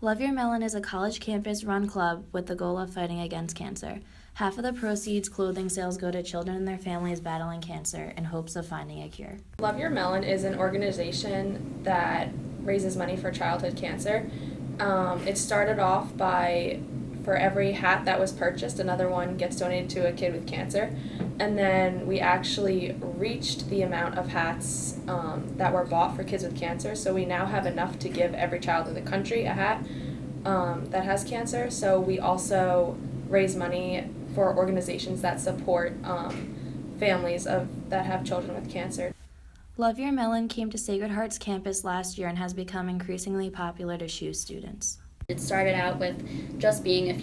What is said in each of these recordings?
Love Your Melon is a college campus-run club with the goal of fighting against cancer. Half of the proceeds clothing sales go to children and their families battling cancer in hopes of finding a cure. Love Your Melon is an organization that raises money for childhood cancer. It started off by, for every hat that was purchased, another one gets donated to a kid with cancer. And then we actually reached the amount of hats that were bought for kids with cancer. So we now have enough to give every child in the country a hat that has cancer. So we also raise money for organizations that support families that have children with cancer. Love Your Melon came to Sacred Heart's campus last year and has become increasingly popular to SHU students. It started out with just being a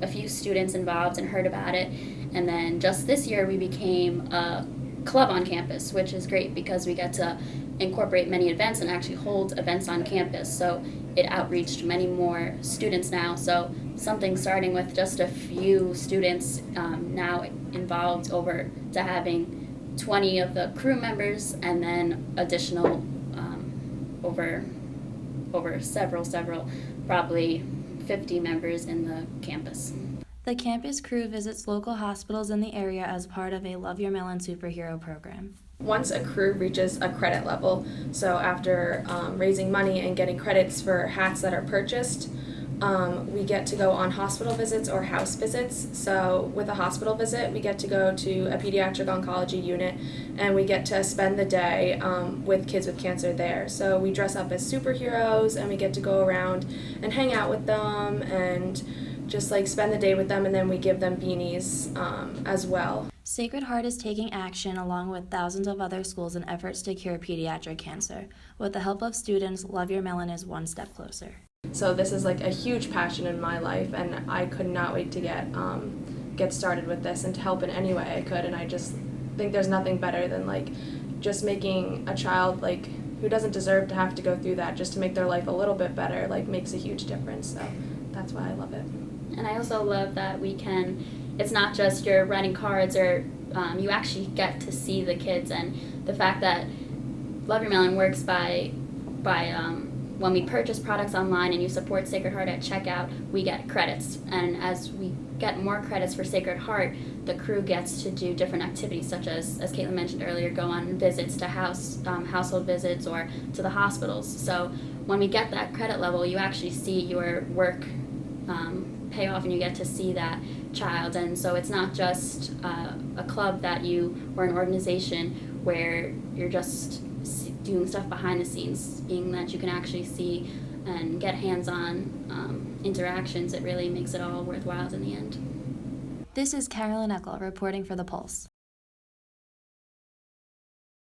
few students involved and heard about it, and then just this year we became a club on campus, which is great because we get to incorporate many events and actually hold events on campus. So it outreached many more students now. So something starting with just a few students now involved over to having 20 of the crew members, and then additional over several, probably 50 members in the campus. The campus crew visits local hospitals in the area as part of a Love Your Melon superhero program. Once a crew reaches a credit level, so after raising money and getting credits for hats that are purchased, we get to go on hospital visits or house visits. So with a hospital visit, we get to go to a pediatric oncology unit and we get to spend the day with kids with cancer there. So we dress up as superheroes and we get to go around and hang out with them and just spend the day with them, and then we give them beanies as well. Sacred Heart is taking action along with thousands of other schools in efforts to cure pediatric cancer. With the help of students, Love Your Melon is one step closer. So this is a huge passion in my life, and I could not wait to get started with this and to help in any way I could. And I just think there's nothing better than just making a child who doesn't deserve to have to go through that, just to make their life a little bit better, makes a huge difference. So that's why I love it. And I also love that it's not just you're running cards, or you actually get to see the kids, and the fact that Love Your Melon works by when we purchase products online and you support Sacred Heart at checkout, we get credits. And as we get more credits for Sacred Heart, the crew gets to do different activities, such as Caitlin mentioned earlier, go on visits to household visits or to the hospitals. So when we get that credit level, you actually see your work pay off, and you get to see that child. And so it's not just a club or an organization where you're just doing stuff behind the scenes, being that you can actually see and get hands-on interactions. It really makes it all worthwhile in the end. This is Carolyn Eckel reporting for The Pulse.